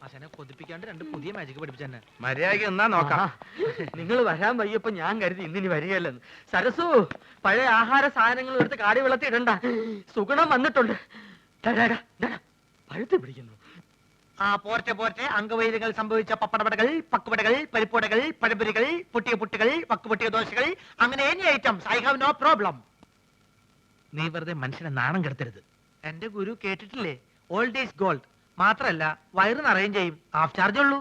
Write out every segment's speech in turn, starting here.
ആശാനെ കൊതിപ്പിക്കാണ്ട് രണ്ട് പുതിയ മാജിക് പഠിപ്പിച്ചെന്നെ. മര്യാദയ്ക്ക് എന്നാ നോക്കാം. നിങ്ങൾ വരാൻ വയ്യപ്പോ ഞാൻ കരുതി ഇന്നിനി വരികയല്ലെന്ന്. സരസു, പഴയ ആഹാര സാധനങ്ങൾ എടുത്ത് കാടി വെള്ളത്തിടണ്ട. സുഗുണം വന്നിട്ടുണ്ട്. പഴുത്ത് പിടിക്കുന്നു. പോർട്ടെ പോർട്ടെ. അംഗവൈദ്യങ്ങൾ സംഭവിച്ച പപ്പടപടകൾ, പക്കുപടകൾ, പരിപ്പുടകൾ, പഴപുരികൾ, പൊട്ടിയ പുട്ടുകൾ, വക്കുപൊട്ടിയ ദോശകൾ, അങ്ങനെ any items. I have no problem. നീ വെറുതെ മനുഷ്യനെ നാണം കെടുത്തരുത്. എന്റെ ഗുരു കേട്ടിട്ടില്ലേ, ഓൾഡ് ഈസ് ഗോൾഡ്. മാത്രല്ല വയറ് നിറയും ചെയ്യും. ഹാഫ് ചാർജ് ഉള്ളൂ.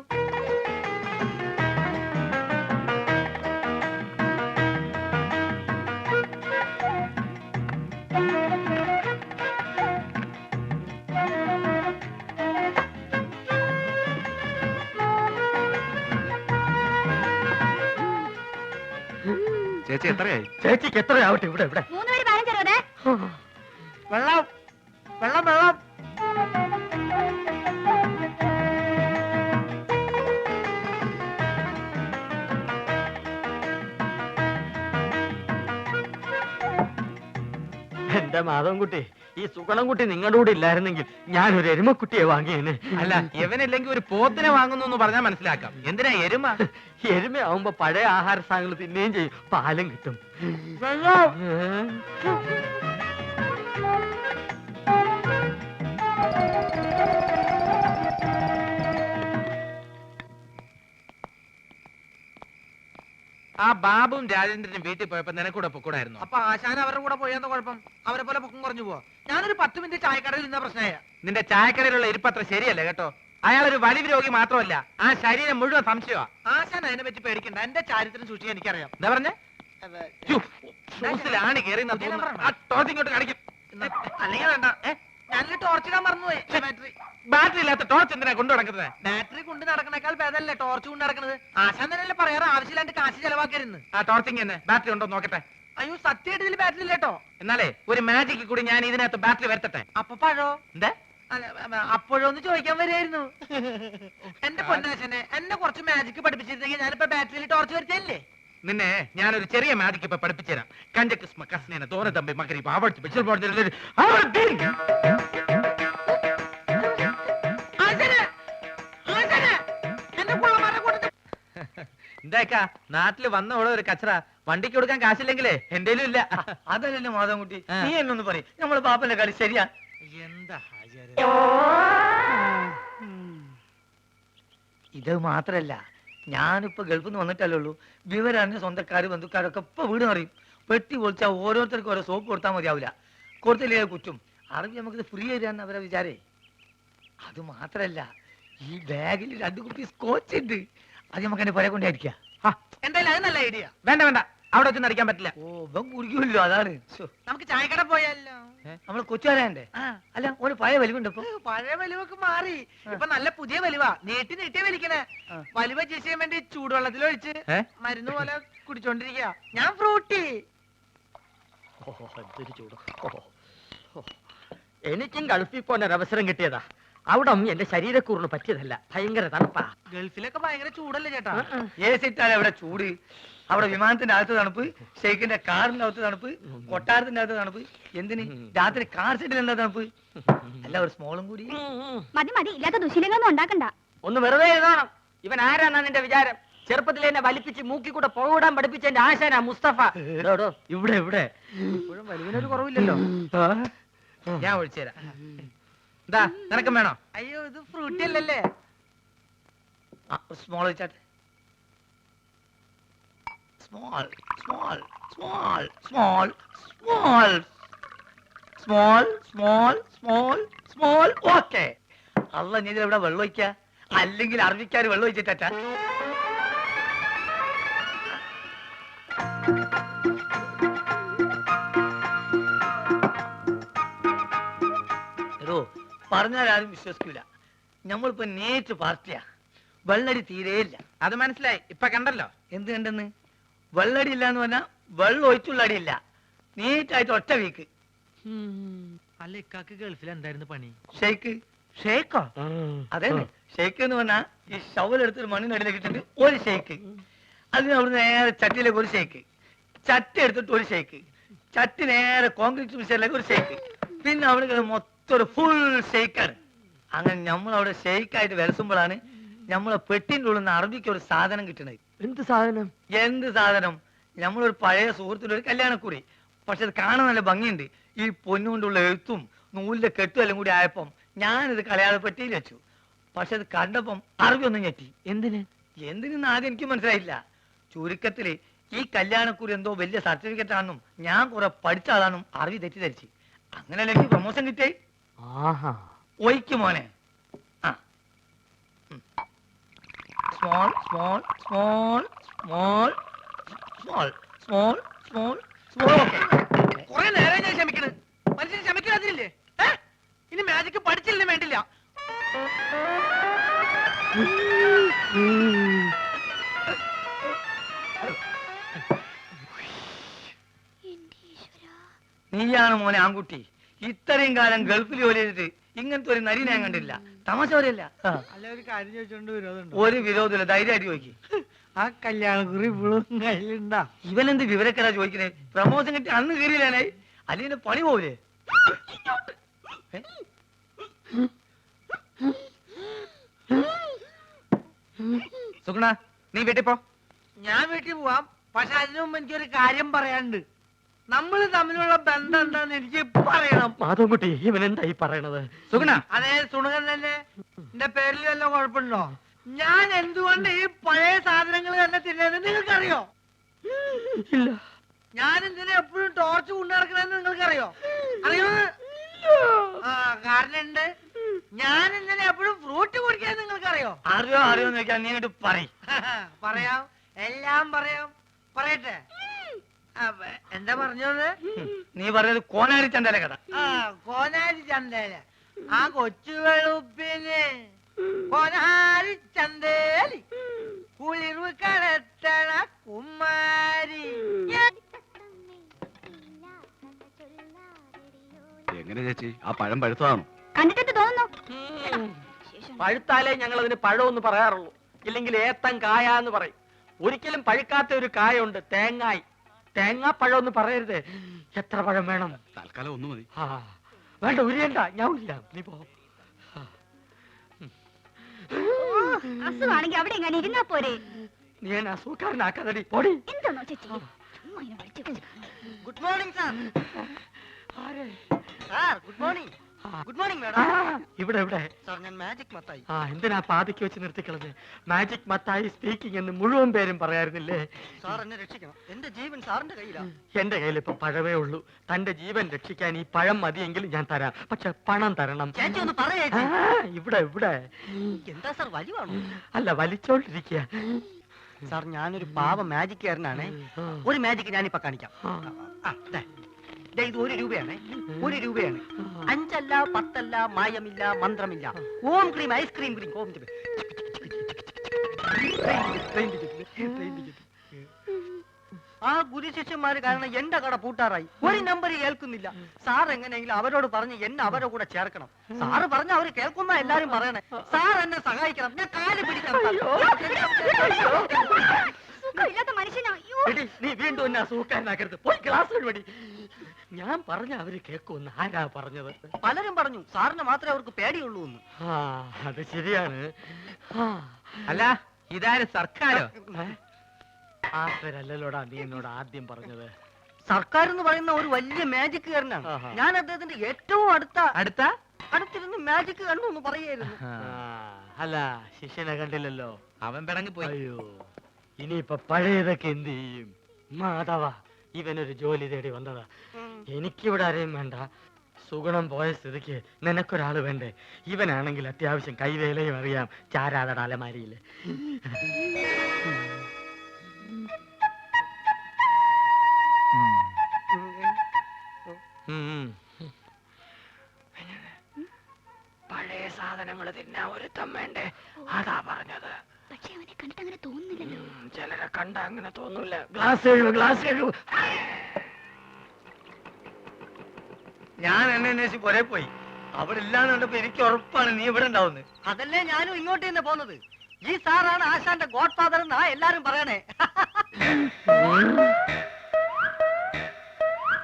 ചേച്ചി എത്രയായി? ചേച്ചിക്ക് എത്രയാവട്ടെ. ഇവിടെ ഇവിടെ വെള്ളം വെള്ളം വെള്ളം. എന്റെ മാധവൻകുട്ടി, ഈ സുഗണൻകുട്ടി നിങ്ങളുടെ കൂടെ ഇല്ലായിരുന്നെങ്കിൽ ഞാനൊരു എരുമക്കുട്ടിയെ വാങ്ങിയേനെ. അല്ല, ഇവനില്ലെങ്കിൽ ഒരു പോത്തിനെ വാങ്ങുന്നു എന്ന് പറഞ്ഞാൽ മനസ്സിലാക്കാം. എന്തിനാ എരുമ? എരുമയാവുമ്പോ പഴയ ആഹാര സാധനങ്ങൾ തിന്നുകയും ചെയ്യും, പാലും കിട്ടും. ആ ബാബുവും രാജേന്ദ്രനും വീട്ടിൽ പോയപ്പോ നിനക്കൂടെ പൊക്കൂടായിരുന്നു. അപ്പൊ ആശാൻ അവരുടെ കൂടെ പോയെന്ന കുഴപ്പം? അവരെ പോലെ പൊക്കം കുറഞ്ഞു പോവാ. ഞാനൊരു 10 മിനിറ്റ് ചായക്കടയിൽ നിന്ന പ്രശ്നമായ. നിന്റെ ചായക്കടയിലുള്ള ഇരിപ്പത്ര ശരിയല്ല കേട്ടോ. അയാളൊരു വലിവ് രോഗി മാത്രമല്ല, ആ ശരീരം മുഴുവൻ സംശയമാ. ആശാൻ അതിനെ പറ്റി പേടിക്കണ്ട. എന്റെ ചാരിത്രം സൂക്ഷിക്കാൻ എനിക്കറിയാം. എന്താ പറഞ്ഞേ? ഷൂസിലാണ് കയറി ഇങ്ങോട്ട് കാണിക്കും. അല്ലെങ്കിൽ വേണ്ട. ഞാനൊരു ടോർച്ചിടാൻ മറന്നുപോയി. ബാറ്ററി ബാറ്ററി ഇല്ലാത്ത ടോർച്ച് എന്തിനാ കൊണ്ടു നടക്കുന്നത്? ബാറ്ററി കൊണ്ട് നടക്കണേക്കാൾ ഭേദമല്ലേ ടോർച്ച് കൊണ്ട് നടക്കുന്നത്? ആശാൻ തന്നെയല്ലേ പറയാറ് ആവശ്യമില്ലാണ്ട് കാശ് ചെലവാക്കരുന്ന്. ആ ടോർച്ചിങ് തന്നെ ബാറ്ററി ഉണ്ടോ നോക്കട്ടെ. അയ്യോ, സത്യമായിട്ട് ഇതിൽ ബാറ്ററി ഇല്ലേട്ടോ. എന്നാലേ ഒരു മാജിക്ക് കൂടി ഞാൻ ഇതിനകത്ത് ബാറ്ററി വരുത്തട്ടെ. അപ്പൊ പഴോ? എന്താ അപ്പോഴൊന്ന് ചോദിക്കാൻ വരുമായിരുന്നു. എന്റെ പൊന്നാശനെ, എന്നെ കുറച്ച് മാജിക് പഠിപ്പിച്ചിരുന്നെങ്കിൽ ഞാനിപ്പോ ബാറ്ററിയിൽ ടോർച്ച് വരുത്തല്ലേ. നിന്നെ ഞാനൊരു ചെറിയ മാജിക്ക് ഇപ്പൊ പഠിപ്പിച്ചുതരാം. കഞ്ചക്കിസ്മ കസ്നേന തോന തമ്പി മകരി പാവടിച്ച് ബിച്ചൽ പോർജൽ എന്താക്കാ നാട്ടില് വന്ന ഓളെ ഒരു കച്ചറ. വണ്ടിക്ക് കൊടുക്കാൻ കാശില്ലെങ്കിലേ എന്റേലും ഇല്ല. അതല്ലല്ലോ മാധവൻകുട്ടി, നീ എന്നൊന്ന് പറയും. നമ്മള് പാപ്പന്റെ കളി ശരിയാ. എന്താ ഇത് മാത്രല്ല, ഞാനിപ്പോ ഗൾഫിൽ നിന്ന് വന്നിട്ടല്ലേ ഉള്ളൂ. വിവരറിഞ്ഞ സ്വന്തക്കാര് ബന്ധുക്കാരൊക്കെ ഇപ്പൊ വീട് അറിയും. പെട്ടി പൊളിച്ചാൽ ഓരോരുത്തർക്കും ഓരോ സോപ്പ് കൊടുത്താൽ മതിയാവില്ല. കൊടുത്തില്ലേ കുറ്റും. അറിവ് നമുക്കിത് ഫ്രീ തരാന്ന് അവരെ വിചാരേ. അത് മാത്രല്ല, ഈ ബാഗിൽ 2 കുപ്പി സ്കോച്ച് ഉണ്ട്. അത് നമുക്ക് എന്നെ പുറകെ കൊണ്ടായിരിക്കാം. എന്തായാലും അത് നല്ല ഐഡിയ. വേണ്ട വേണ്ട, അവിടെ വെച്ച് നടിക്കാൻ പറ്റില്ല. ഓ, ഇവൻ കുടിക്കുമല്ലോ, അതാണ്. നമുക്ക് ചായക്കട പോയാലോ? നമ്മള് കൊച്ചുകാരണ്ടേ? അല്ല, ഒരു പഴയ വലിവുണ്ട്. ഇപ്പൊ പഴയ വലിവൊക്കെ മാറി. ഇപ്പൊ നല്ല പുതിയ വലിവാ. നീട്ടി നീട്ടി വലിക്കണേ. വലിവ ചെയ്യാൻ വേണ്ടി ചൂടുവെള്ളത്തിൽ ഒഴിച്ച് മരുന്ന് പോലെ കുടിച്ചോണ്ടിരിക്കുക. ഞാൻ ഫ്രൂട്ടി. എനിക്കും ഗൾഫിൽ പോകാൻ ഒരു അവസരം കിട്ടിയതാ. അവിടെ എന്റെ ശരീരക്കൂറിന് പറ്റിയതല്ല. ഭയങ്കര തണുപ്പാ. ഗൾഫിലൊക്കെ ഭയങ്കര ചൂടല്ലേ ചേട്ടാ? ഏസിട്ടാൽ അവിടെ ചൂട്. അവിടെ വിമാനത്തിന്റെ അകത്ത് തണുപ്പ്, ഷെയ്ഖിന്റെ കാറിന്റെ അകത്ത് തണുപ്പ്, കൊട്ടാരത്തിന്റെ അകത്ത് തണുപ്പ്. എന്തിന് രാത്രി കാർ സെറ്റിൽ എന്താ തണുപ്പ്? അല്ല, ഒരു സ്മോളും കൂടി മതി മതി. ഇല്ലാത്ത ദുശീലങ്ങളൊന്നും ഉണ്ടാക്കണ്ട. ഒന്ന് വെറുതെ എഴുതണം. ഇവൻ ആരാന്നാ നിന്റെ വിചാരം? ചെറുപ്പത്തിൽ എന്നെ വലിപ്പിച്ച് മൂക്കി കൂടെ പുകവിടാൻ പഠിപ്പിച്ച എന്റെ ആശാനാ മുസ്തഫ. ഇവിടെ ഇവിടെ ഇപ്പോഴും വലിവിനൊരു കുറവില്ലല്ലോ. ഞാൻ ഒഴിച്ചു തരാം. എന്താ നിനക്കും വേണോ? അയ്യോ, ഇത് ഫ്രൂട്ടി അല്ലല്ലേ? സ്മോൾ വെച്ചാട്ടെ. Small small small small small small small small small. Okay. അല്ല, നീ ഇവിടെ വെള്ളം ഒഴിക്ക, അല്ലെങ്കിൽ അറബിക്കാര് വെള്ളം ഒഴിച്ചിട്ടാ. പറഞ്ഞാൽ ആരും വിശ്വസിക്കൂല. നമ്മളിപ്പോ നേറ്റ് പാർട്ടിയാ. വെള്ളടി തീരെയില്ല. അത് മനസ്സിലായി. ഇപ്പൊ കണ്ടല്ലോ. എന്ത് കണ്ടെന്ന്? വെള്ളടി ഇല്ല എന്ന് പറഞ്ഞാ വെള്ളം ഒഴിച്ചുള്ള അടിയില്ല. നീറ്റായിട്ട് ഒറ്റ വീക്ക്. അല്ല, ഇക്കാക്ക് ഗൾഫിൽ എന്തായിരുന്നു പണി? ഷെയ്ക്ക്. ഷേക്കോ? അതെ, ഷെയ്ക്ക് എന്ന് പറഞ്ഞാ ഈ ഷവലെടുത്തൊരു മണ്ണിനടിയിലേക്ക് ഇട്ടിട്ട് ഒരു ഷെയ്ക്ക്. അതിന് അവിടെ നേരെ ചട്ടിയിലേക്ക് ഒരു ഷെയ്ക്ക്, ചട്ടി എടുത്തിട്ട് ഒരു ഷെയ്ക്ക്, ചട്ടി നേരെ കോൺക്രീറ്റ് മിക്സറിലേക്ക് ഒരു ഷെയ്ക്ക്, പിന്നെ അവിടെ മൊത്തം ഒരു ഫുൾ ഷെയ്ക്കാണ്. അങ്ങനെ നമ്മളവിടെ ഷെയ്ക്കായിട്ട് വിലസുമ്പോഴാണ് നമ്മളെ പെട്ടിൻ്റെ ഉള്ളിൽ നിന്ന് അറബിക്ക് ഒരു സാധനം കിട്ടണത്. എന്ത് സാധനം? എന്ത് സാധനം? നമ്മളൊരു പഴയ സുഹൃത്തിന്റെ ഒരു കല്യാണക്കുറി. പക്ഷെ അത് കാണാൻ നല്ല ഭംഗിയുണ്ട്. ഈ പൊന്നുകൊണ്ടുള്ള എഴുത്തും നൂലിന്റെ കെട്ടും എല്ലാം കൂടി ആയപ്പം ഞാനിത് കളയാതെ പെട്ടിയിൽ വെച്ചു. പക്ഷെ അത് കണ്ടപ്പം അറബി ഒന്നും ഞെട്ടി. എന്തിനെന്ന് ആദ്യം എനിക്ക് മനസ്സിലായില്ല. ചുരുക്കത്തില് ഈ കല്യാണക്കുറി എന്തോ വലിയ സർട്ടിഫിക്കറ്റ് ആണെന്നും ഞാൻ കുറെ പഠിച്ച ആളാണെന്നും അറബി തെറ്റിദ്ധരിച്ച്. അങ്ങനെയല്ല എനിക്ക് പ്രൊമോഷൻ കിട്ടേ. ഒയ്ക്ക് മോനെ. ആ small small small small small small small small. കുറെ നേരം ഞാൻ ക്ഷമിക്കണ്. മനുഷ്യൻ ക്ഷമിക്കാതില്ലേ? ഇനി മാജിക് പഠിച്ചില്ലേ വേണ്ടില്ല. നീയാണ് മോനെ ആൺകുട്ടി. ഇത്രയും കാലം ഗൾഫിൽ ജോലി ചെയ്തിട്ട് ഇങ്ങനത്തെ ഒരു നരി ഞാൻ കണ്ടില്ല. തമാശ പറയല്ല. അല്ല, ഒരു കാര്യം ചോദിച്ചോണ്ട് വിരോധമുണ്ടോ? ഒരു വിരോധമില്ല, ധൈര്യമായിട്ട് ചോദിക്കും. ആ കല്യാണക്കുറി ഇപ്പോഴും കയ്യിലുണ്ടാ? ഇവനെന്ത് വിവരക്കരാ ചോദിക്കണേ? പ്രമോഷൻ കിട്ടി അന്ന് കയറിയില്ലേ? അല്ലെങ്കിൽ പണി പോവില്ലേ? സുഗുണ, നീ വീട്ടിൽ പോ. ഞാൻ വീട്ടിൽ പോവാം. പക്ഷെ അതിനു മുമ്പ് എനിക്കൊരു കാര്യം പറയാനുണ്ട്. നമ്മൾ തമ്മിലുള്ള ബന്ധം എന്താന്ന് എനിക്ക് പറയണം. മാധവൻകുട്ടി, ഇവൻ എന്തായി പറയണത്? സുഗുണ, അതേ സുണകൻ തന്നെ. എന്റെ പേരിൽ വല്ല കുഴപ്പമുണ്ടോ? ഞാൻ എന്തുകൊണ്ട് ഈ പഴയ സാധനങ്ങൾ തന്നെ തിന്നുന്നത് നിങ്ങൾക്കറിയോ? ഇല്ല. ഞാൻ എന്തിനാ എപ്പോഴും ടോർച്ച് കൊണ്ടു നടക്കണെന്ന് നിങ്ങൾക്കറിയോ? അറിയോ? ആ, കാരണം ഉണ്ട്. ഞാൻ എന്തിനാ എപ്പോഴും ഫ്രൂട്ട് കുടിക്കാൻ നിങ്ങൾക്കറിയോ? അറിയോ അറിയോന്ന് ചോദിക്കാൻ നീ ഇങ്ങോട്ട് പറയും. പറയാം, എല്ലാം പറയാം. പറയട്ടെ? എന്താ പറഞ്ഞത്? നീ പറഞ്ഞത് കോനാരി ചന്തല കഥ. ആ, കോനാരി ചന്തേല. ആ കൊച്ചു വെളുപ്പിന് കോനാരി ചന്തേലി കുളിർവ് കടത്തണ കുമാരി. എങ്ങനെ ചേച്ചി, ആ പഴം പഴുത്തതാണോ? കണ്ടിട്ട് തോന്നുന്നു. പഴുത്താലേ ഞങ്ങൾ അതിന് പഴമെന്ന് പറയാറുള്ളൂ. ഇല്ലെങ്കിൽ ഏത്തൻ കായ എന്ന് പറയും. ഒരിക്കലും പഴുക്കാത്ത ഒരു കായുണ്ട്, തേങ്ങായി. തേങ്ങാപ്പഴം എന്ന് പറയരുത്. എത്ര പഴം വേണം? തൽക്കാലം ഒന്ന് മതി. ആ, വേണ്ട, ഉരിയണ്ട, ഞാൻ ഉരിയാം. നീ പോ. അസുഖാണെങ്കിൽ അവിടെ എങ്ങനെ ഇരുന്നാ പോരെ? നീ എന്നെ അസുഖക്കാരനാക്കാതടി, പൊടി. എന്താണോ ചേച്ചി ചുമ്മാ ഇങ്ങനെ വിളിച്ചു വിളിച്ച്. Good morning sir. ആരെ? Sir good morning. ആ. ഗുഡ് മോർണിംഗ് ആ, മാഡം. ഇവിടെ ഇവിടെ. സാർ ഞാൻ മാജിക് മത്തായി. ആ, എന്തിനാ പാതിക്ക് വെച്ച് നിർത്തിക്കളഞ്ഞ്? മാജിക് മത്തായി സ്പീക്കിംഗ് എന്ന് മുഴുവൻ പേരും പറയായിരുന്നില്ലേ? സാർ എന്നെ രക്ഷിക്കണം. എന്റെ ജീവൻ സാറിന്റെ കയ്യിലാണ്. എന്റെ കയ്യിൽ ഇപ്പൊ പഴമേ ഉള്ളൂ. തന്റെ ജീവൻ രക്ഷിക്കാൻ ഈ പഴം മതിയെങ്കിലും ഞാൻ തരാം. പക്ഷെ പണം തരണം. ചേച്ചി ഒന്ന് പറയേ. ആ, ഇവിടെ ഇവിടെ. എന്താ സാർ വലിവാണോ? അല്ല, വലിച്ചോണ്ടിരിക്കുക. സാർ ഞാനൊരു പാവ മാജിക്കാരനാണ്. ഒരു മാജിക് ഞാനിപ്പോ കാണിക്കാം. ആ, ദേ. ദേ, ഇത് 1 രൂപയാണ്. 1 രൂപയാണ്. 5 അല്ല 10 അല്ല, മായമില്ല, മന്ത്രമില്ല. ഓം ക്രീം, ഐസ്ക്രീം ക്രീം. ഓം ക്രീം. ആ ഗുരുശിഷ്യന്മാര് കാരണം എന്റെ കട പൂട്ടാറായി. ഒരു നമ്പർ കേൾക്കുന്നില്ല. സാർ എങ്ങനെയെങ്കിലും അവരോട് പറഞ്ഞ് എന്നെ അവരുടെ കൂടെ ചേർക്കണം. സാറ് പറഞ്ഞ അവര് കേൾക്കുന്ന എല്ലാരും പറയണേ. സാർ എന്നെ സഹായിക്കണം. ഞാൻ കാല് പിടിക്കണം. സുഖമില്ലാത്ത മനുഷ്യനാ. അയ്യോ. എടി, നീ വീണ്ടും എന്നെ അസുഖക്കാരനാക്കരുത്. പോയി ക്ലാസ് വഴി. ഞാൻ പറഞ്ഞ അവര് കേൾക്കുമെന്ന് ആരാ പറഞ്ഞത്? പലരും പറഞ്ഞു സാറിന് മാത്രമേ അവർക്ക് പേടിയുള്ളൂ എന്ന്. ആ, അത് ശരിയാണ്. ആ, അല്ല, ഇതാര് സർക്കാരോ? ആ പേരല്ലോടാ നീ എന്നോട് ആദ്യം പറഞ്ഞത്. സർക്കാർ എന്ന് പറയുന്ന ഒരു വലിയ മാജിക്കുകാരനാണ്. ആഹാ. ഞാൻ അദ്ദേഹത്തിന്റെ ഏറ്റവും അടുത്ത അടുത്തിരുന്ന് മാജിക് കണ്ടു എന്ന് പറയായിരുന്നു. ആ, അല്ല, ശിഷ്യനെ കണ്ടില്ലല്ലോ. അവൻ പിടങ്ങി പോയി. അയ്യോ, ഇനിയിപ്പൊ പഴയതൊക്കെ എന്ത് ചെയ്യും? മാധവ, ഇവനൊരു ജോലി തേടി വന്നതാ. എനിക്കിവിടെ ആരെയും വേണ്ട. സുഗുണം പോയ സ്ഥിതിക്ക് നിനക്കൊരാള് വേണ്ടേ? ഇവനാണെങ്കിൽ അത്യാവശ്യം കൈവേലയും അറിയാം. ചാരാതട അലമാരിയില്. പഴയ സാധനങ്ങൾ തിന്നാ ഒരുത്തം വേണ്ടേ? അതാ പറഞ്ഞത്. പക്ഷെ അവനെ കണ്ടിട്ട് അങ്ങനെ തോന്നുന്നില്ലല്ലോ. ചിലരെ കണ്ട അങ്ങനെ തോന്നൂല. ഗ്ലാസ് എഴുതു, ഗ്ലാസ് എഴുതു. ഞാൻ എന്നെ അന്വേഷിച്ച് പുറേ പോയി. അവിടെ ഇല്ലാന്ന് കണ്ടപ്പോ എനിക്ക് ഉറപ്പാണ് നീ ഇവിടെ ഉണ്ടാവുന്നത്. അതല്ലേ ഞാനും ഇങ്ങോട്ട് തന്നെ പോന്നത്. ഈ സാറാണ് ആശാന്റെ ഗോഡ് ഫാദർ എന്നാ എല്ലാരും പറയണേ.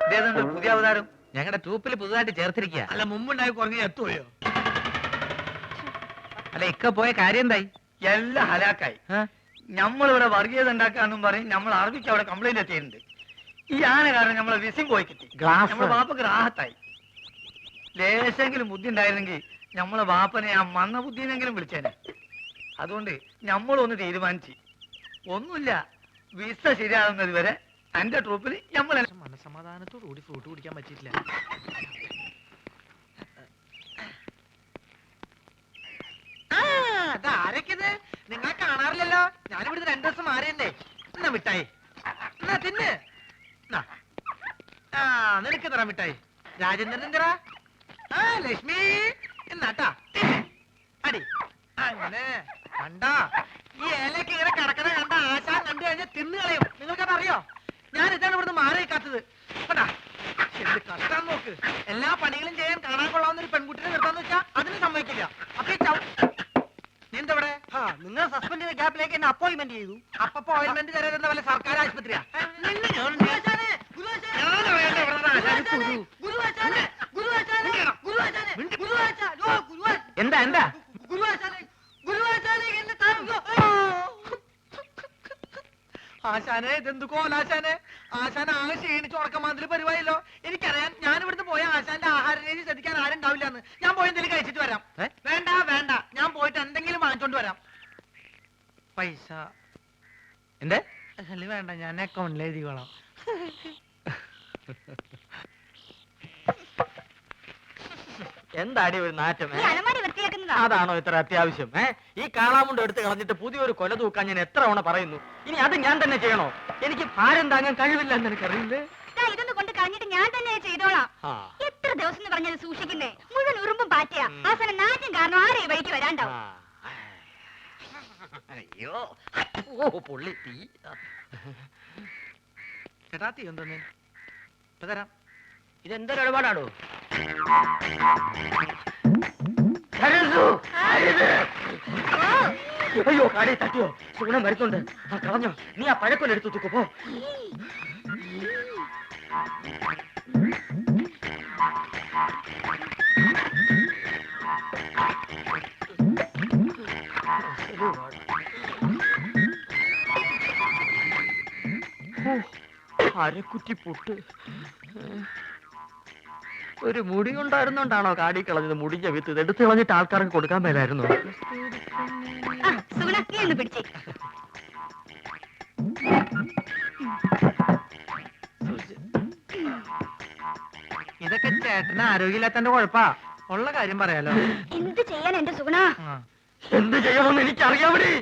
ഇതേതുണ്ട് പുതിയ അവതാരം? ഞങ്ങളുടെ ട്രൂപ്പിൽ പുതുതായിട്ട് ചേർത്തിരിക്കുക. അല്ല, മുമ്പുണ്ടായി കുറഞ്ഞ എത്തുകയോ? അല്ല ഇക്ക പോയ കാര്യം എന്തായി? എല്ലാം ഹലാക്കായി. നമ്മളിവിടെ വർഗീയത ഉണ്ടാക്കാന്നും പറയും നമ്മൾ അറബിക്ക് അവിടെ കംപ്ലൈന്റ് എത്തിയിട്ടുണ്ട്. ഈ ആന കാരണം നമ്മളെ വിസിം പോയി കിട്ടി. നമ്മളെ വാപ്പക്ക് റാഹത്തായി. ലേശെങ്കിലും ബുദ്ധി ഉണ്ടായിരുന്നെങ്കിൽ നമ്മളെ വാപ്പനെ ആ മന്ന ബുദ്ധിനെങ്കിലും വിളിച്ചേനെ. അതുകൊണ്ട് നമ്മളൊന്ന് തീരുമാനിച്ച് ഒന്നുമില്ല, വിസ ശരിയാകുന്നത് വരെ എന്റെ ട്രൂപ്പിൽ നമ്മൾ മനസമാധാനത്തോടു കൂടി ഫ്രൂട്ട് കുടിക്കാൻ പറ്റിയിട്ടില്ല. ആരൊക്കെത് നിങ്ങളെ കാണാറില്ലല്ലോ. ഞാനിവിടുന്ന് 2 ദിവസം മാറിയണ്ടേ. എന്നാ മിഠായി, എന്നാ തിന്ന്. ആ നിനക്ക് തരാ മിഠായി. രാജേന്ദ്രൻ എന്തിനാ? ആ ലക്ഷ്മി എന്നാട്ടാ അടി. അങ്ങനെ കണ്ടാ ഈ ഇലക്ക് ഇങ്ങനെ കിടക്കണ കണ്ട ആശാൻ കണ്ടു കഴിഞ്ഞാൽ തിന്നു കളയും. നിങ്ങൾക്കത് അറിയോ? ഞാൻ ഇതാണ് ഇവിടുന്ന് മാറി നിൽക്കാത്തത്. കണ്ടാ എന്ത് കഷ്ടം നോക്ക്. എല്ലാ പണികളും ചെയ്യാൻ കാണാൻ കൊള്ളാവുന്ന ഒരു പെൺകുട്ടിനെ നിർത്താന്ന് വെച്ചാ അതിന് സമ്മതിക്കില്ല. അപ്പൊ നീന്തവിടെ നിങ്ങൾ സസ്പെൻഡ് ചെയ്ത ഗ്യാപ്പിലേക്ക് എന്നെ അപ്പോയിന്റ്മെന്റ് ചെയ്തു. അപ്പൊ അപ്പോയിന്റ്മെന്റ് തരാൻ വല്ല സർക്കാർ ആശുപത്രിയാ? എന്താ എന്താ ആശാനെ ഇതെന്തു കോലാശാനെ? ആശാൻ ആകെ ക്ഷീണിച്ച് ഉറക്കമാതിരി പരിപാടിയല്ലോ. എനിക്കറിയാം, ഞാൻ ഇവിടുന്ന് പോയ ആശാന്റെ ആഹാര രീതി ശ്രദ്ധിക്കാൻ ആരും ഉണ്ടാവില്ലെന്ന്. ഞാൻ പോയി എന്തെങ്കിലും കഴിച്ചിട്ട് വരാം. വേണ്ട വേണ്ട, ഞാൻ പോയിട്ട് എന്തെങ്കിലും വാങ്ങിച്ചോണ്ട് വരാം. പൈസ എന്തേ? അല്ല വേണ്ട, ഞാൻ അക്കൗണ്ടിൽ എഴുതിക്കോളാം. എന്താടി ഒരു നാറ്റം? ഈ അലമാരി വൃത്തിയാക്കുന്നതാ. അതാണോ ഇത്ര അത്യാവശ്യം? ഈ കാളാമുണ്ട് എടുത്ത് കളഞ്ഞിട്ട് പുതിയൊരു കൊല തൂക്കാൻ ഞാൻ എത്ര തവണ പറയുന്നു. ഇനി അത് ഞാൻ തന്നെ ചെയ്യണോ? എനിക്ക് ഭാരം താങ്ങാൻ കഴിവില്ല എന്ന് എനിക്കറിയില്ലേ. ഇതൊന്ന് കൊണ്ട് കളഞ്ഞിട്ട് ഞാൻ തന്നെ ചെയ്തോളാം. എത്ര ദിവസം എന്ന് പറഞ്ഞത് സൂക്ഷിക്കുന്നേ? മുഴുവൻ ഉറുമ്പും പാറ്റയാ. അവസാനം നാറ്റും കാരണം ആരെ ഈ വഴിക്ക് വരാണ്ടാവും. അയ്യോ ഓ പൊള്ളി തീ. ചേട്ടാ തീ എന്തോന്ന് ഇപ്പൊ തരാം. ഇതെന്തൊരു ഇടപാടാണോ? അയ്യോ കാടി തട്ടിയോ? സുഗുണം വരുന്നുണ്ട്. ആ കളഞ്ഞോ? നീ ആ പഴക്കൊല്ല എടുത്തു തൂക്കോ. പോ. അരക്കുറ്റി പുട്ട്. ഒരു മുടി ഉണ്ടായിരുന്നോണ്ടാണോ കാടി കളഞ്ഞത്? മുടിഞ്ഞ വിത്ത് ഇത് എടുത്ത് കളഞ്ഞിട്ട് ആൾക്കാർക്ക് കൊടുക്കാൻ മേലായിരുന്നു. സുഗുണ നീ ഒന്ന് പിടിച്ചേ. ഇതൊക്കെ ചേട്ടന് ആരോഗ്യമില്ലാത്തന്റെ കുഴപ്പാ. ഉള്ള കാര്യം പറയാലോ. എന്ത് ചെയ്യാൻ എന്റെ സുഗുണ? എന്ത് ചെയ്യണമെന്ന് എനിക്കറിയാമടി.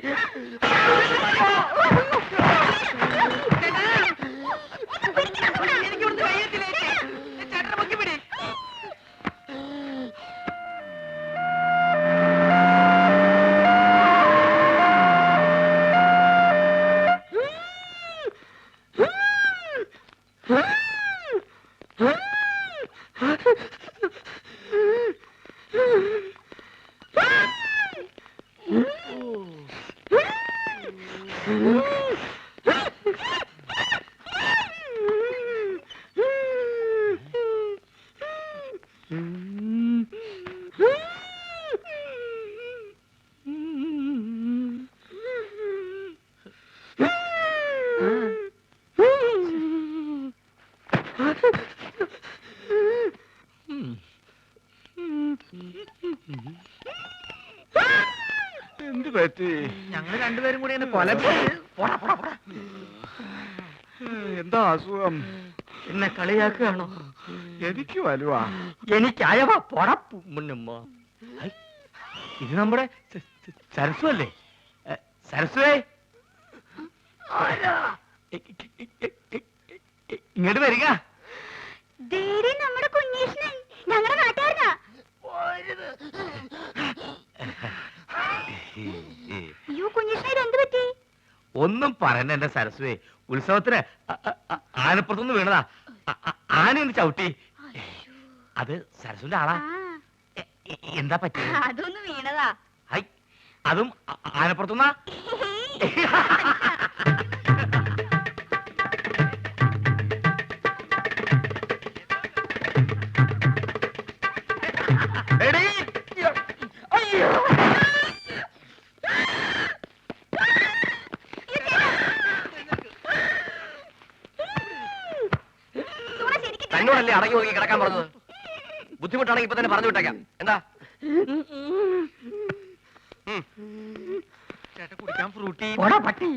എനിക്കിവിടുന്ന് കഴിയത്തില്ലേ? ചേട്ടനെ പൊക്കി പിടി. എന്ത് പറ്റി? ഞങ്ങൾ രണ്ടുപേരും കൂടി എന്നെ കൊല എന്താ അസുഖം? എന്നെ കളിയാക്കുകയാണോ? എനിക്ക് വരുവാ. എനിക്ക് അയവ പൊടപ്പു മുന്നുമ്മ. ഇത് നമ്മുടെ സരസ്വ അല്ലേ? സരസ്വേ ഇങ്ങോട്ട് വരിക. നമ്മുടെ കുഞ്ഞീഷ്ണൻ ഞങ്ങളുടെ നാട്ടുകാരനാ. അയ്യോ കുഞ്ഞീഷ്ണൻ ഇതെന്ത് പറ്റി? ഒന്നും പറയണ്ട എന്റെ സരസ്വേ. ഉത്സവത്തിന് ആനപ്പുറത്തുനിന്ന് വീണതാ. ആനയൊന്ന് ചവിട്ടി. അത് സരസ്വന്റെ ആളാ. എന്താ പറ്റി? അതൊന്ന് വീണതാ. ഹൈ, അതും ആനപ്പുറത്തുനിന്നാ? എടീ, അയ്യോ എന്നോടല്ലേ അടങ്ങി ഒതുങ്ങി കിടക്കാൻ പറഞ്ഞത്? ബുദ്ധിമുട്ടാണെങ്കിൽ ഇപ്പൊ തന്നെ പറഞ്ഞു വിട്ടേക്കാം. എന്താ? ചേട്ടൻ കുടിക്കാൻ ഫ്രൂട്ടി. പട്ടി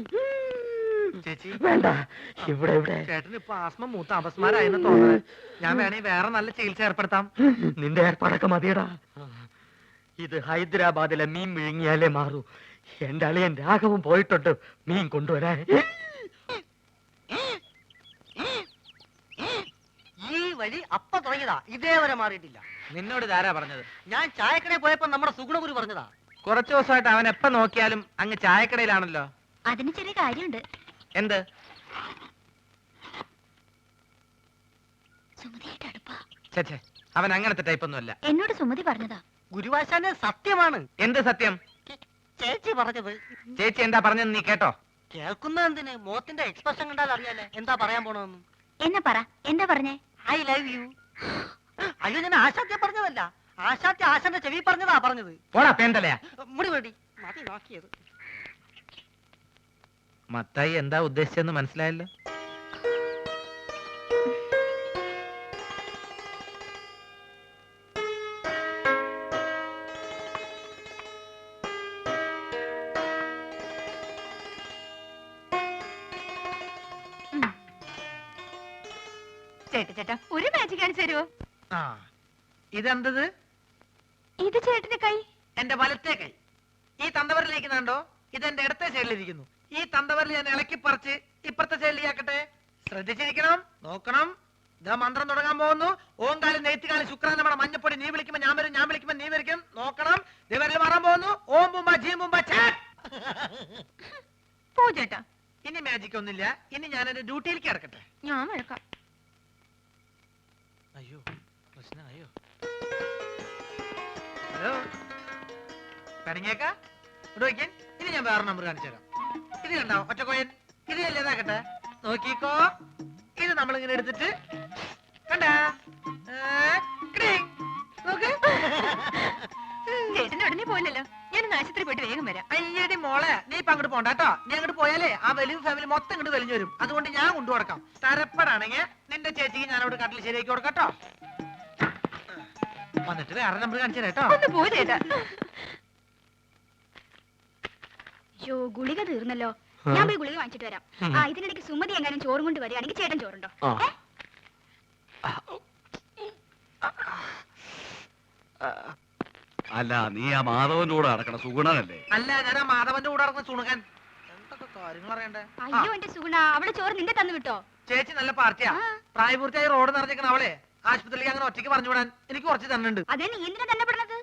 ചേച്ചി വേണ്ട. ഇവിടെ ഇവിടെ ചേട്ടന് ഇപ്പൊ ആസ്മ മൂത്ത അപസ്മാരായെന്ന് തോന്നുന്നത്. ഞാൻ വേണേ വേറെ നല്ല ചികിത്സ ഏർപ്പെടുത്താം. നിന്റെ ഏർപ്പാടൊക്കെ മതിയടാ. ഇത് ഹൈദരാബാദിലെ മീൻ വിഴുങ്ങിയാലേ മാറൂ. എന്റെ അളിയൻ രാഘവൻ പോയിട്ടുണ്ട് മീൻ കൊണ്ടുവരാൻ. ഈ വഴി അപ്പ തുടങ്ങിയതാ, ഇതേവരെ മാറിയിട്ടില്ല. നിന്നോട് ഇതാരാ പറഞ്ഞത്? ഞാൻ ചായക്കടയിൽ പോയപ്പോ നമ്മുടെ സുഗുണഗുരു പറഞ്ഞതാ. കുറച്ചു ദിവസമായിട്ട് അവൻ എപ്പ നോക്കിയാലും അങ്ങ് ചായക്കടയിലാണല്ലോ. അതിന് ചെറിയ കാര്യമുണ്ട്. എന്ത്? സുമതിയായിട്ട് അടുപ്പാ. ചേച്ചേ, അവൻ അങ്ങനത്തെ ടൈപ്പൊന്നും അല്ല. എന്നോട് സുമതി പറഞ്ഞതാ. ഗുരുവാശാന്റെ സത്യമാണ് എന്ത് സത്യം? ചേച്ചി പറഞ്ഞത്. ചേച്ചി എന്താ പറഞ്ഞെന്ന് നീ കേട്ടോ? കേൾക്കുന്ന എന്തിന്? മോത്തിന്റെ എക്സ്പ്രഷൻ കണ്ടാൽ അറിയാലേ എന്താ പറയാൻ പോണെന്ന്. എന്നാ പറ, എന്താ പറഞ്ഞേ? I love you. അയ്യോ, ഞാൻ ആശാദ്യ പറഞ്ഞതല്ല. ആശാദ്യ ആശാന്റെ ചെവി പറഞ്ഞതാ പറഞ്ഞത്. പോടാ പേന്തലയാ. മുടി വേണ്ടി മതി നോക്കിയത്. മത്തായി എന്താ ഉദ്ദേശിച്ചെന്ന് മനസ്സിലായല്ലോ. ചേട്ടാ ഒരു മാജിക് കാണിച്ചു തരുമോ? ആ, ഇതെന്തത്? ഇത് ചേട്ടന്റെ കൈ. എന്റെ വലത്തെ കൈ. ഈ തന്തവരിലിരിക്കുന്നുണ്ടോ? ഇതെന്റെ ഇടത്തെ സൈഡിലിരിക്കുന്നു. ഈ തന്തവരിൽ ഞാൻ ഇളക്കി പറിച്ച് ഇപ്പുറത്തെ സൈഡിലേക്കാക്കട്ടെ. ശ്രദ്ധിച്ചിരിക്കണം, നോക്കണം. ഇതാ മന്ത്രം തുടങ്ങാൻ പോകുന്നു. ഓങ്കാലം നെയ്ത്തുകാലം ശുക്രൻ നമ്മുടെ മഞ്ഞപ്പൊടി. നീ വിളിക്കുമ്പോ ഞാൻ വരും, ഞാൻ വിളിക്കുമ്പോ നീ വരിക്കും. നോക്കണം. ദിവരിൽ മാറാൻ പോകുന്നു. ഓം ബുംബ ജീം ബുംബ ചാറ്റ്. പോ ചേട്ടാ. ഇനി മാജിക് ഒന്നുമില്ല. ഇനി ഞാൻ എന്റെ ഡ്യൂട്ടിയിലേക്ക് കിടക്കട്ടെ. ഞാൻ വഴക്കാം. അയ്യോ, പ്രശ്നമായോ? ഹലോ, കണിങ്ങേക്ക ഇവിടെ വയ്ക്കാൻ. ഇനി ഞാൻ വേറെ നമ്പർ കാണിച്ചു തരാം. ഇത് കണ്ടോ ഒറ്റക്കോയൻ? ഇത് അല്ലേതാക്കട്ടെ, നോക്കിക്കോ. ഇത് നമ്മളിങ്ങനെ എടുത്തിട്ട് കണ്ടാ നോക്ക്. ചേട്ടന്റെ ഉടനെ പോയില്ലല്ലോ. ഞാനൊന്ന് ആശുപത്രി പോയിട്ട് വേഗം വരാം. അയ്യടി മോളെ, നീ ഇപ്പൊ അങ്ങോട്ട് പോണ്ട കേട്ടോ. നീ അങ്ങോട്ട് പോയാലേ ആ വലിയ ഫാമിലി മൊത്തം ഇങ്ങോട്ട് വലിഞ്ഞു വരും. അതുകൊണ്ട് ഞാൻ കൊണ്ടു കൊടുക്കാം. തരപ്പെടാണെങ്കിൽ നിന്റെ ചേച്ചിക്ക് ഞാൻ അവിടെ കട്ടിൽ ശരിയാക്കി കൊടുക്കട്ടോ. വന്നിട്ട് വേറെ നമ്പർ കാണിച്ചു തരാം കേട്ടോ. ഒന്ന് പോ ചേട്ടാ. യോ, ഗുളിക തീർന്നല്ലോ. ഞാൻ പോയി ഗുളിക വാങ്ങിച്ചിട്ട് വരാം. ആ, ഇതിനിടയ്ക്ക് സുമതി എങ്ങാനും ചോറും കൊണ്ട് വരികയാണെങ്കിൽ ചേട്ടൻ ചോറുണ്ടോ? അല്ല, നീ ആ മാധവന്റെ കൂടെ നടക്കണ സുഗുണനല്ലേ? അല്ല, ഞാൻ ആ മാധവന്റെ കൂടെ നടക്കുന്ന സുണുകൻ. എന്തൊക്കെ കാര്യങ്ങൾ അറിയണ്ടേ? അയ്യോ എന്റെ സുഗുണ, അവള് ചോറ് നിന്റെ തന്നു വിട്ടോ? ചേച്ചി നല്ല പാർട്ടിയാ. ആ. പ്രായപൂർത്തിയായി റോഡ് നിറഞ്ഞിരിക്കണ അവളെ ആശുപത്രിയിലേക്ക് അങ്ങനെ ഒറ്റയ്ക്ക് പറഞ്ഞു വിടാൻ എനിക്ക് കുറച്ച് തന്നുണ്ട്. അതേ, നീ എന്തിനാ തന്നെ പെടുന്നത്?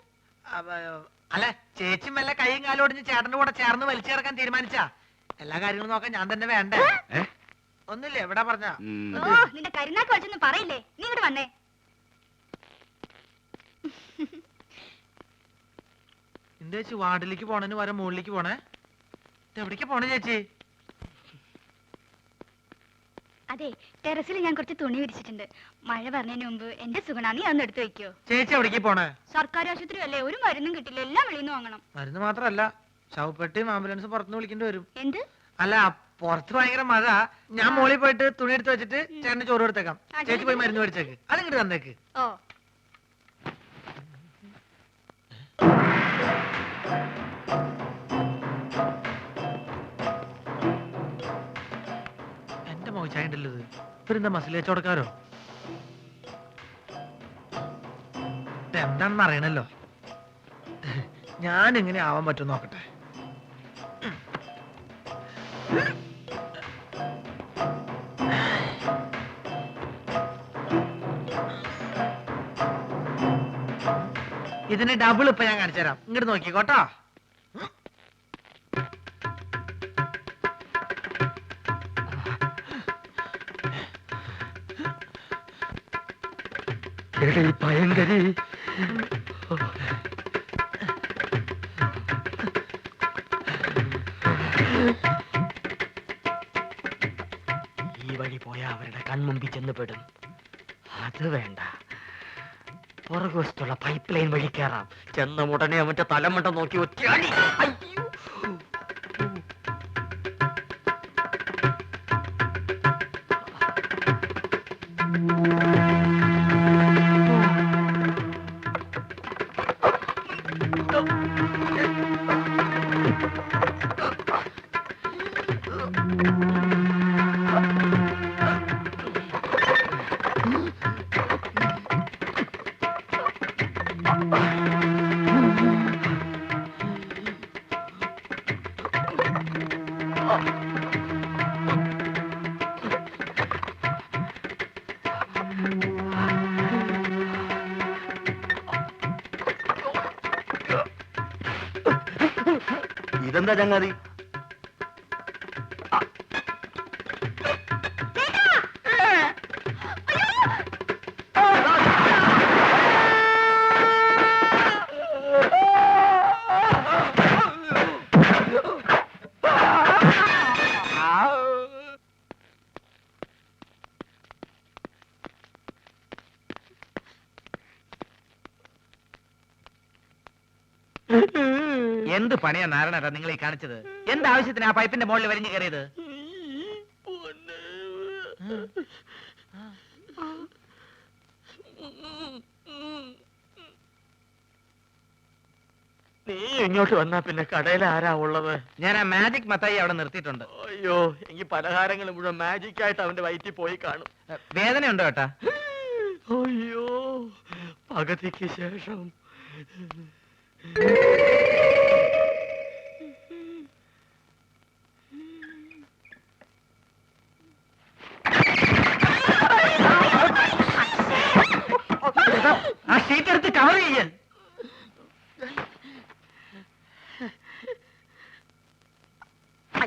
അല്ല, ചേച്ചി മെല്ല കൈയും കാലും ഒടിഞ്ഞ് ചേട്ടന്റെ കൂടെ ചേർന്ന് വലിച്ചിറക്കാൻ തീരുമാനിച്ചാ എല്ലാ കാര്യങ്ങളും നോക്കാൻ ഞാൻ തന്നെ വേണ്ടേ? ഒന്നുമില്ല, എവിടെ പറഞ്ഞ ഓ, നിന്റെ കരുനാക്ക് വലിച്ചൊന്നും പറയില്ലേ. നീ ഇങ്ങോട്ട് വന്നേ. എന്റെ ചേച്ചി വാർഡിലേക്ക് പോണേന് വരെ മുകളിലേക്ക് പോണേ. എവിടേക്ക് പോണേ ചേച്ചി? അതെ, ടെറസിൽ ഞാൻ കുറച്ച് തുണി വിരിച്ചിട്ടുണ്ട്. മഴ പറഞ്ഞതിന് മുമ്പ് എന്റെ സുഗുണ നീ അതൊന്ന് എടുത്തു വെക്കോ. ചേച്ചി എവിടേക്ക് പോണേ? സർക്കാർ ആശുപത്രി അല്ലേ, ഒരു മരുന്നും കിട്ടില്ല. എല്ലാം വെളിയിൽ നിന്ന് വാങ്ങണം. മരുന്ന് മാത്രല്ല, ശവപ്പെട്ടിയും ആംബുലൻസ് പുറത്തുനിന്ന് വിളിക്കേണ്ടി വരും. എന്ത്? അല്ല, പുറത്ത് ഭയങ്കര മഴ. ഞാൻ മോളിൽ പോയിട്ട് തുണി എടുത്ത് വെച്ചിട്ട് ചേട്ടന് ചോറ് കൊടുത്തേക്കാം. ചേച്ചി പോയി മരുന്ന് മേടിച്ചേക്ക്. അതിങ്ങോട്ട് തന്നേക്ക്. ഓ, എന്റെ മോശായ ഉണ്ടല്ലോ ഇത്. ഇവരെന്താ മസിൽ കച്ചവടക്കാരോ? എന്താണെന്ന് അറിയണല്ലോ. ഞാൻ എങ്ങനെ ആവാൻ പറ്റും നോക്കട്ടെ. ഇതിന് ഡബിൾ ഇപ്പൊ ഞാൻ കാണിച്ചു തരാം. ഇങ്ങോട്ട് നോക്കിക്കോട്ടോ. ഭയങ്കരി ഈ വഴി പോയാ അവരുടെ കൺമുമ്പിൽ ചെന്ന് പെടും. അത് വേണ്ട, പുറകുവശത്തുള്ള പൈപ്പ് ലൈൻ വഴി കയറാം. ചെന്ന ഉടനെ അവന്റെ തലമുണ്ട നോക്കി ഒറ്റയാടി. അയ്യോ, ഇതെന്താ ചങ്ങാതി? എന്ത് പണിയാ നാരായണ നിങ്ങൾ ഈ കാണിച്ചത്? എന്താവശ്യത്തിന് ആ പൈപ്പിന്റെ മുകളിൽ വലിഞ്ഞു കയറിയത്? നീ ഇങ്ങോട്ട് വന്നാ പിന്നെ കടയിൽ ആരാ ഉള്ളത്? ഞാൻ ആ മാജിക് മത്തായി അവിടെ നിർത്തിയിട്ടുണ്ട്. അയ്യോ, എനിക്ക് പലഹാരങ്ങൾ മുഴുവൻ മാജിക് ആയിട്ട് അവന്റെ വയറ്റിൽ പോയി കാണും. വേദനയുണ്ടോ ഏട്ടാ? അയ്യോ, പകുതിക്ക് ശേഷം